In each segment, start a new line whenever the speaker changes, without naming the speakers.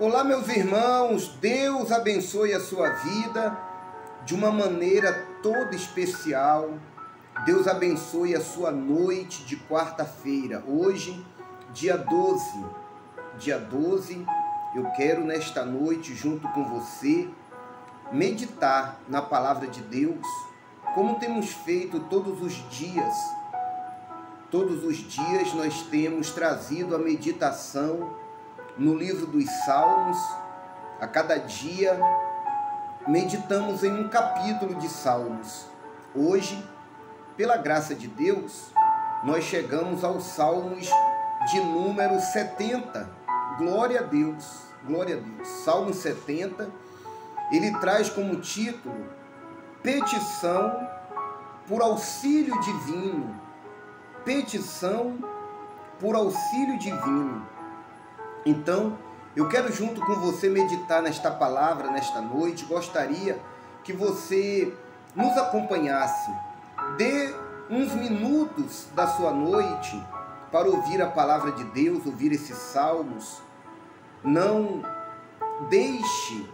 Olá, meus irmãos, Deus abençoe a sua vida de uma maneira toda especial. Deus abençoe a sua noite de quarta-feira. Hoje, dia 12. Dia 12, eu quero nesta noite, junto com você, meditar na palavra de Deus, como temos feito todos os dias. Todos os dias nós temos trazido a meditação no livro dos Salmos. A cada dia meditamos em um capítulo de Salmos. Hoje, pela graça de Deus, nós chegamos aos Salmos de número 70. Glória a Deus, glória a Deus. Salmo 70, ele traz como título Petição por auxílio divino. Petição por auxílio divino. Então, eu quero junto com você meditar nesta palavra, nesta noite. Gostaria que você nos acompanhasse. Dê uns minutos da sua noite para ouvir a palavra de Deus, ouvir esses salmos. Não deixe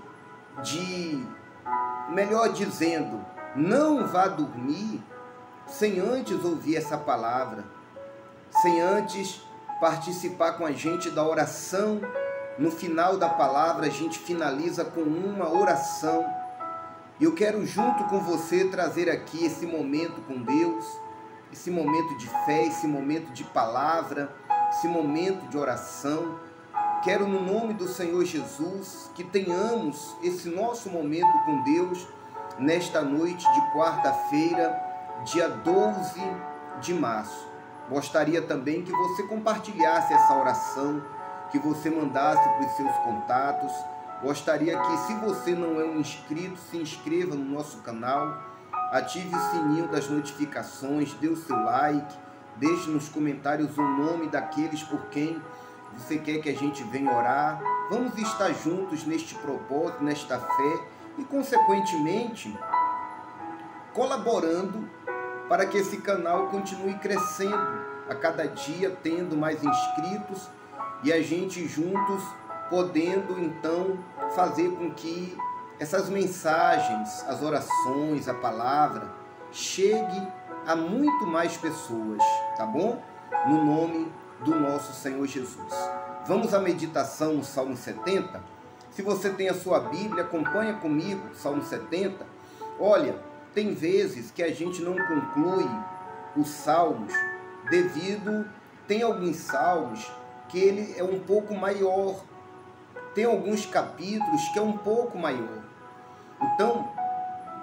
melhor dizendo, não vá dormir sem antes ouvir essa palavra, sem antes participar com a gente da oração. No final da palavra a gente finaliza com uma oração. Eu quero junto com você trazer aqui esse momento com Deus, esse momento de fé, esse momento de palavra, esse momento de oração. Quero no nome do Senhor Jesus que tenhamos esse nosso momento com Deus nesta noite de quarta-feira, dia 12 de março. Gostaria também que você compartilhasse essa oração, que você mandasse para os seus contatos. Gostaria que, se você não é um inscrito, se inscreva no nosso canal, ative o sininho das notificações, dê o seu like, deixe nos comentários o nome daqueles por quem você quer que a gente venha orar. Vamos estar juntos neste propósito, nesta fé e, consequentemente, colaborando para que esse canal continue crescendo a cada dia, tendo mais inscritos e a gente juntos podendo então fazer com que essas mensagens, as orações, a palavra chegue a muito mais pessoas, tá bom? No nome do nosso Senhor Jesus. Vamos à meditação no Salmo 70? Se você tem a sua Bíblia, acompanha comigo, Salmo 70. Olha, tem vezes que a gente não conclui os salmos tem alguns salmos que ele é um pouco maior, tem alguns capítulos que é um pouco maior. Então,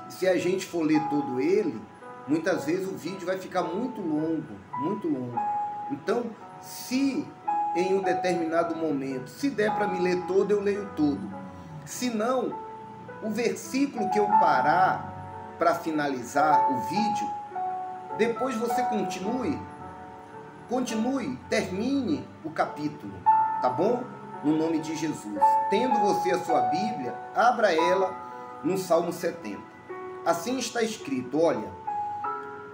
se a gente for ler todo ele, muitas vezes o vídeo vai ficar muito longo, muito longo. Então, se em um determinado momento, se der para me ler todo, eu leio todo. Se não, o versículo que eu parar para finalizar o vídeo, depois você termine o capítulo, tá bom? No nome de Jesus. Tendo você a sua Bíblia, abra ela no Salmo 70. Assim está escrito, olha: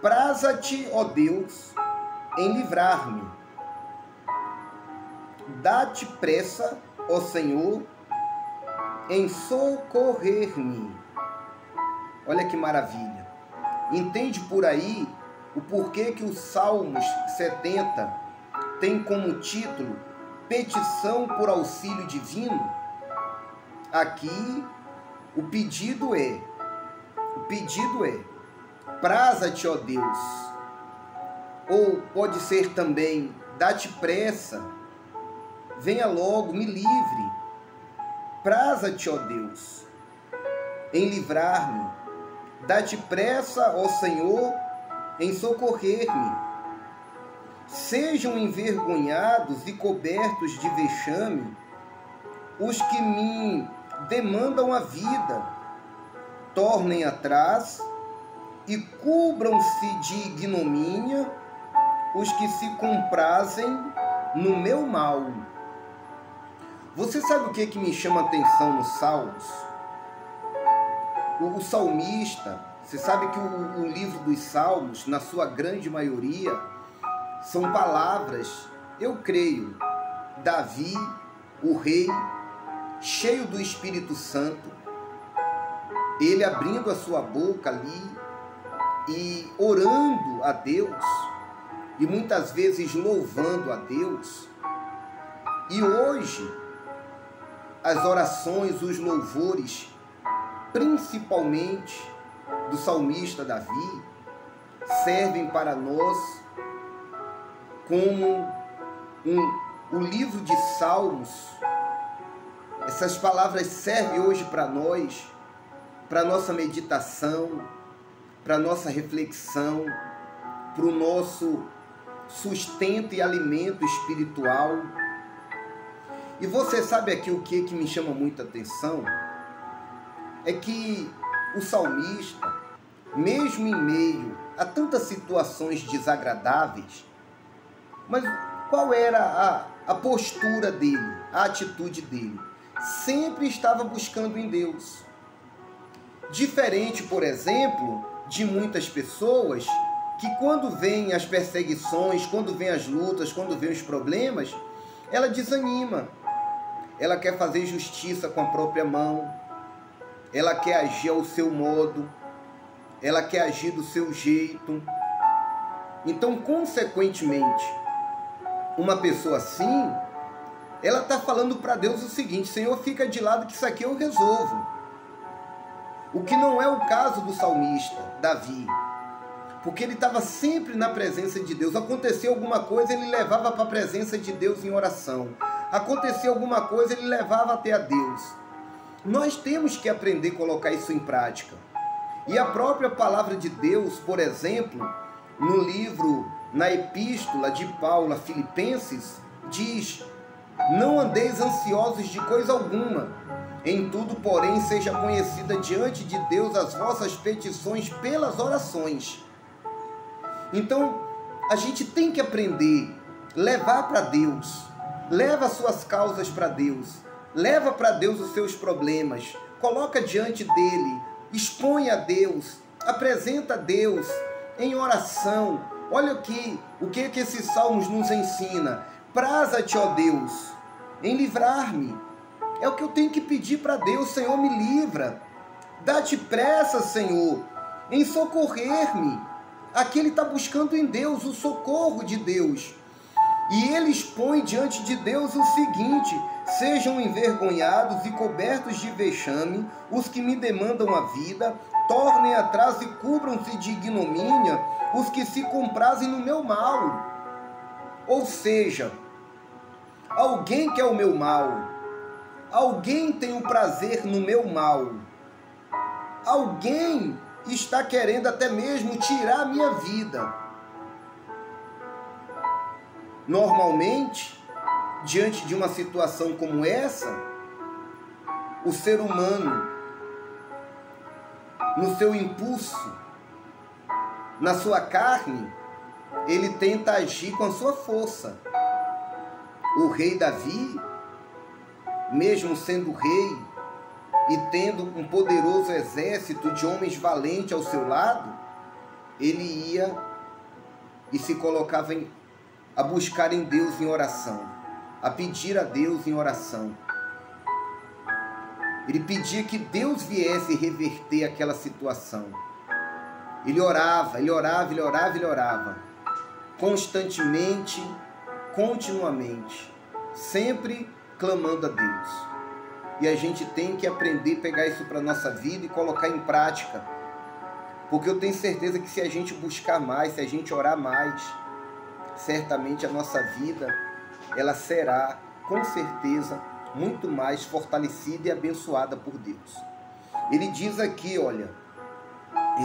Praza-te, ó Deus, em livrar-me. Dá-te pressa, ó Senhor, em socorrer-me. Olha que maravilha. Entende por aí o porquê que o Salmos 70 tem como título Petição por auxílio divino? Aqui o pedido é, praza-te, ó Deus. Ou pode ser também, dá-te pressa, venha logo, me livre. Praza-te, ó Deus, em livrar-me. Dá-te pressa, ó Senhor, em socorrer-me. Sejam envergonhados e cobertos de vexame os que me demandam a vida. Tornem atrás e cubram-se de ignomínia os que se comprazem no meu mal. Você sabe o que me chama a atenção nos Salmos? O salmista, você sabe que o livro dos Salmos, na sua grande maioria, são palavras, eu creio, Davi, o rei, cheio do Espírito Santo, ele abrindo a sua boca ali e orando a Deus, e muitas vezes louvando a Deus. E hoje, as orações, os louvores, principalmente do salmista Davi, servem para nós como o livro de Salmos. Essas palavras servem hoje para nós, para nossa meditação, para nossa reflexão, para o nosso sustento e alimento espiritual. E você sabe aqui o que me chama muita atenção? É que o salmista, mesmo em meio a tantas situações desagradáveis, mas qual era a postura dele, a atitude dele? Sempre estava buscando em Deus. Diferente, por exemplo, de muitas pessoas que quando vêm as perseguições, quando vêm as lutas, quando vêm os problemas, ela desanima. Ela quer fazer justiça com a própria mão, ela quer agir ao seu modo, ela quer agir do seu jeito. Então, consequentemente, uma pessoa assim, ela está falando para Deus o seguinte: Senhor, fica de lado que isso aqui eu resolvo. O que não é o caso do salmista, Davi, porque ele estava sempre na presença de Deus. Aconteceu alguma coisa, ele levava para a presença de Deus em oração. Aconteceu alguma coisa, ele levava até a Deus. Nós temos que aprender a colocar isso em prática. E a própria palavra de Deus, por exemplo, no livro, na epístola de Paulo a Filipenses, diz: não andeis ansiosos de coisa alguma, em tudo, porém, seja conhecida diante de Deus as vossas petições pelas orações. Então, a gente tem que aprender, levar para Deus, leva as suas causas para Deus, leva para Deus os seus problemas, coloca diante dele, expõe a Deus, apresenta a Deus em oração. Olha aqui, o que esses salmos nos ensina: praza-te, ó Deus, em livrar-me. É o que eu tenho que pedir para Deus: Senhor, me livra. Dá-te pressa, Senhor, em socorrer-me. Aqui ele está buscando em Deus o socorro de Deus. E ele expõe diante de Deus o seguinte: sejam envergonhados e cobertos de vexame os que me demandam a vida, tornem atrás e cubram-se de ignomínia os que se comprazem no meu mal. Ou seja, alguém quer o meu mal, alguém tem o prazer no meu mal, alguém está querendo até mesmo tirar a minha vida. Normalmente, diante de uma situação como essa, o ser humano, no seu impulso, na sua carne, ele tenta agir com a sua força. O rei Davi, mesmo sendo rei e tendo um poderoso exército de homens valentes ao seu lado, ele ia e se colocava a buscar em Deus em oração, a pedir a Deus em oração. Ele pedia que Deus viesse reverter aquela situação. Ele orava, ele orava, ele orava, ele orava, constantemente, continuamente, sempre clamando a Deus. E a gente tem que aprender a pegar isso para a nossa vida e colocar em prática, porque eu tenho certeza que se a gente buscar mais, se a gente orar mais, certamente a nossa vida, ela será, com certeza, muito mais fortalecida e abençoada por Deus. Ele diz aqui, olha: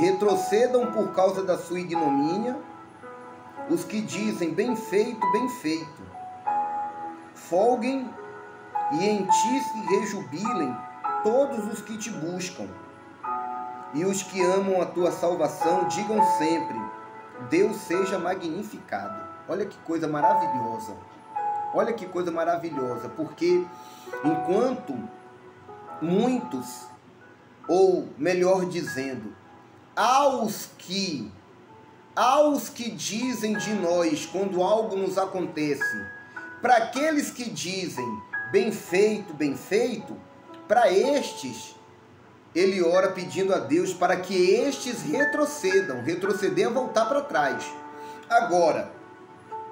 retrocedam por causa da sua ignomínia os que dizem bem feito, bem feito. Folguem e em ti se rejubilem todos os que te buscam. E os que amam a tua salvação digam sempre: Deus seja magnificado. Olha que coisa maravilhosa. Olha que coisa maravilhosa, porque enquanto muitos, ou melhor dizendo, aos que dizem de nós quando algo nos acontece, para aqueles que dizem bem feito, para estes, ele ora pedindo a Deus para que estes retrocedam. Retroceder é voltar para trás. Agora,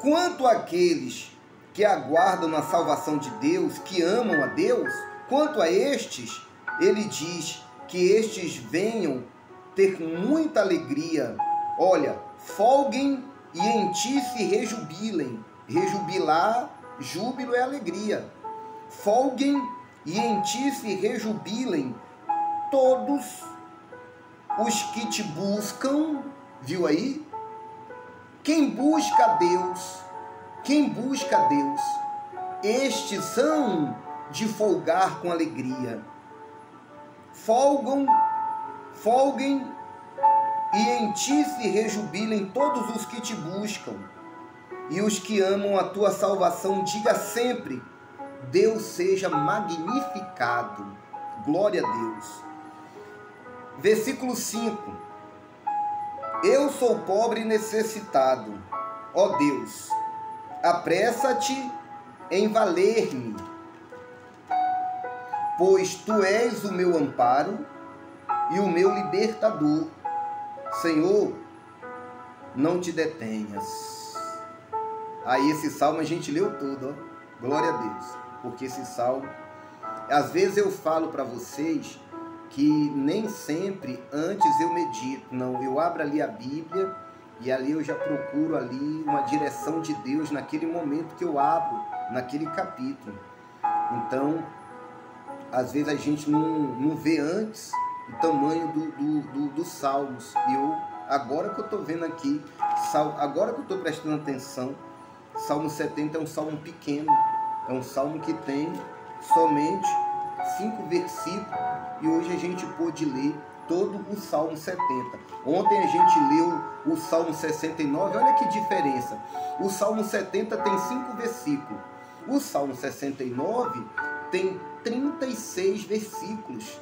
quanto àqueles que aguardam na salvação de Deus, que amam a Deus, quanto a estes, ele diz que estes venham ter muita alegria. Olha, folguem e em ti se rejubilem. Rejubilar, júbilo é alegria. Folguem e em ti se rejubilem todos os que te buscam. Viu aí? Quem busca a Deus, estes são de folgar com alegria. Folguem e em ti se rejubilem todos os que te buscam. E os que amam a tua salvação, diga sempre: Deus seja magnificado. Glória a Deus. Versículo 5. Eu sou pobre e necessitado. Ó Deus, apressa-te em valer-me, pois tu és o meu amparo e o meu libertador. Senhor, não te detenhas. Aí esse salmo a gente leu todo, ó. Glória a Deus. Porque esse salmo, às vezes eu falo para vocês que nem sempre antes eu medito. Não, eu abro ali a Bíblia e ali eu já procuro ali uma direção de Deus naquele momento que eu abro, naquele capítulo. Então, às vezes a gente não vê antes o tamanho dos salmos. E eu, agora que eu estou vendo aqui, agora que eu estou prestando atenção, Salmo 70 é um salmo pequeno, é um salmo que tem somente 5 versículos, e hoje a gente pôde ler todo o Salmo 70. Ontem a gente leu o Salmo 69, olha que diferença. O Salmo 70 tem 5 versículos, o Salmo 69 tem 36 versículos.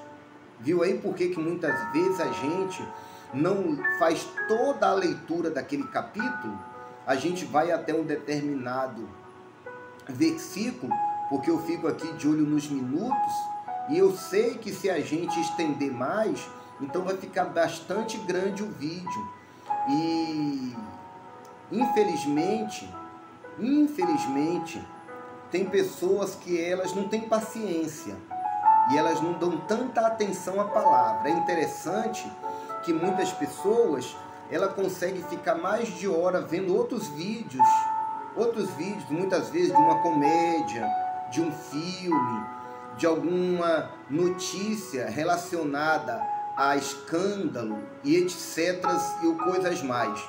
Viu aí por que muitas vezes a gente não faz toda a leitura daquele capítulo? A gente vai até um determinado versículo, porque eu fico aqui de olho nos minutos, e eu sei que se a gente estender mais, então vai ficar bastante grande o vídeo. E infelizmente, tem pessoas que elas não têm paciência e elas não dão tanta atenção à palavra. É interessante que muitas pessoas, ela consegue ficar mais de hora vendo outros vídeos, muitas vezes de uma comédia, de um filme, de alguma notícia relacionada a escândalo e etc. e coisas mais.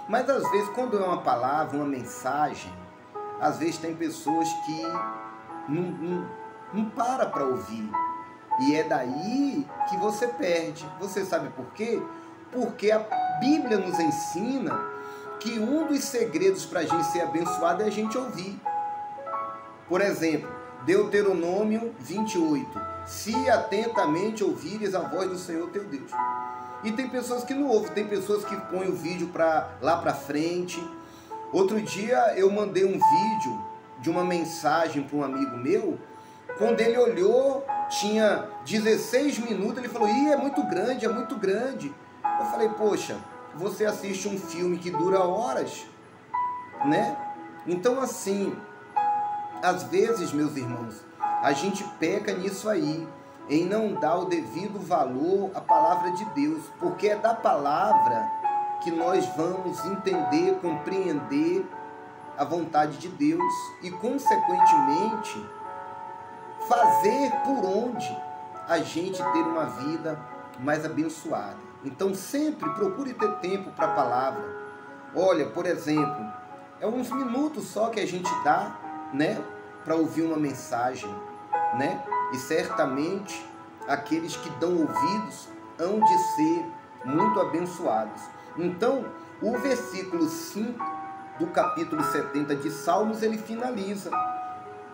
Mas às vezes, quando é uma palavra, uma mensagem, às vezes tem pessoas que não para ouvir. E é daí que você perde. Você sabe por quê? Porque a Bíblia nos ensina que um dos segredos para a gente ser abençoado é a gente ouvir. Por exemplo, Deuteronômio 28. Se atentamente ouvires a voz do Senhor teu Deus. E tem pessoas que não ouvem, tem pessoas que põem o vídeo lá para frente. Outro dia eu mandei um vídeo de uma mensagem para um amigo meu. Quando ele olhou, tinha 16 minutos, ele falou: é muito grande, é muito grande. Eu falei: poxa, você assiste um filme que dura horas, né? Então assim, às vezes, meus irmãos, a gente peca nisso aí, em não dar o devido valor à palavra de Deus, porque é da palavra que nós vamos entender, compreender a vontade de Deus e, consequentemente, fazer por onde a gente ter uma vida mais abençoada. Então, sempre procure ter tempo para a palavra. Olha, por exemplo, é uns minutos só que a gente dá, né, para ouvir uma mensagem, né? E certamente aqueles que dão ouvidos hão de ser muito abençoados. Então, o versículo 5 do capítulo 70 de Salmos, ele finaliza: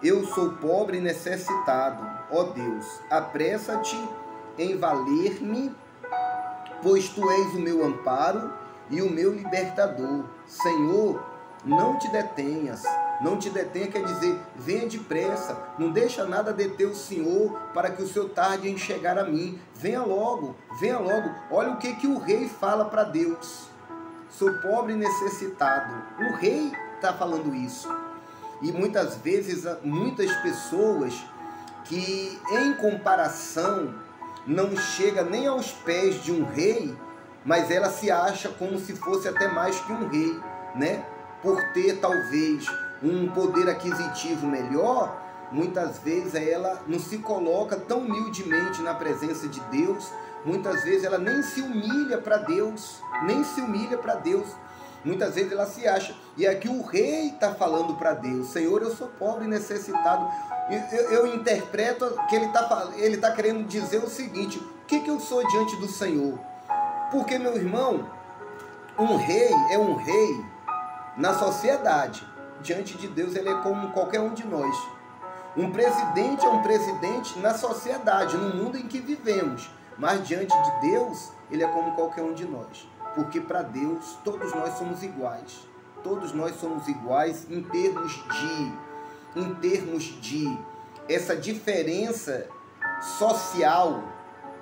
eu sou pobre e necessitado, ó Deus, apressa-te em valer-me, pois tu és o meu amparo e o meu libertador. Senhor, não te detenhas. Não te detenha quer dizer, venha depressa, não deixa nada deter o Senhor para que o Senhor tarde em chegar a mim. Venha logo, venha logo. Olha o que o rei fala para Deus. Sou pobre e necessitado. O rei está falando isso. E muitas vezes, muitas pessoas que em comparação não chega nem aos pés de um rei, mas ela se acha como se fosse até mais que um rei, né? Por ter talvez um poder aquisitivo melhor, muitas vezes ela não se coloca tão humildemente na presença de Deus, muitas vezes ela nem se humilha para Deus, nem se humilha para Deus. Muitas vezes ela se acha, e aqui o rei está falando para Deus, Senhor, eu sou pobre e necessitado. Eu interpreto que ele está querendo dizer o seguinte, o que eu sou diante do Senhor? Porque, meu irmão, um rei é um rei na sociedade. Diante de Deus ele é como qualquer um de nós. Um presidente é um presidente na sociedade, no mundo em que vivemos. Mas diante de Deus, ele é como qualquer um de nós. Porque para Deus, todos nós somos iguais. Todos nós somos iguais em termos de essa diferença social.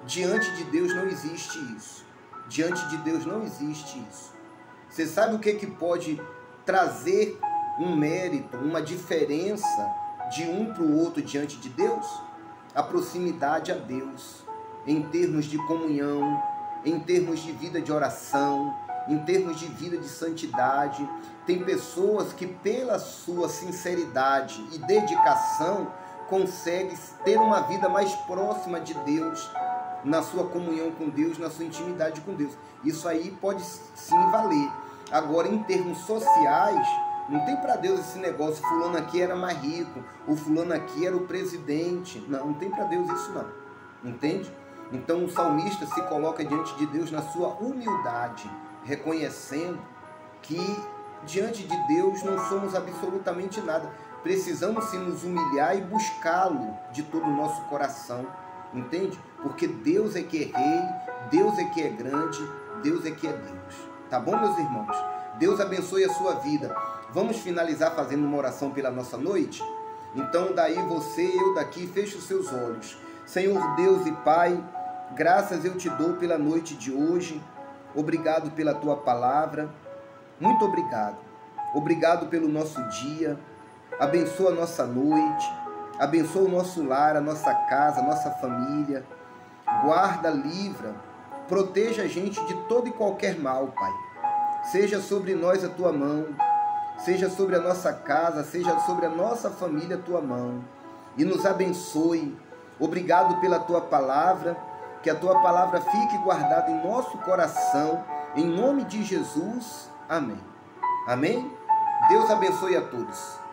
Diante de Deus não existe isso. Diante de Deus não existe isso. Você sabe o que pode trazer um mérito, uma diferença de um para o outro diante de Deus? A proximidade a Deus, em termos de comunhão, em termos de vida de oração, em termos de vida de santidade. Tem pessoas que pela sua sinceridade e dedicação conseguem ter uma vida mais próxima de Deus, na sua comunhão com Deus, na sua intimidade com Deus. Isso aí pode sim valer. Agora, em termos sociais, não tem para Deus esse negócio, fulano aqui era mais rico, o fulano aqui era o presidente. Não tem para Deus isso não. Entende? Então o salmista se coloca diante de Deus na sua humildade, reconhecendo que diante de Deus não somos absolutamente nada. Precisamos sim nos humilhar e buscá-lo de todo o nosso coração. Entende? Porque Deus é que é rei, Deus é que é grande, Deus é que é Deus. Tá bom, meus irmãos? Deus abençoe a sua vida. Vamos finalizar fazendo uma oração pela nossa noite? Então daí você, eu daqui, feche os seus olhos. Senhor Deus e Pai, graças eu te dou pela noite de hoje. Obrigado pela tua palavra. Muito obrigado. Obrigado pelo nosso dia. Abençoa a nossa noite. Abençoa o nosso lar, a nossa casa, a nossa família. Guarda, livra, proteja a gente de todo e qualquer mal, Pai. Seja sobre nós a tua mão, seja sobre a nossa casa, seja sobre a nossa família a tua mão. E nos abençoe. Obrigado pela tua palavra, que a tua palavra fique guardada em nosso coração, em nome de Jesus. Amém. Amém? Deus abençoe a todos.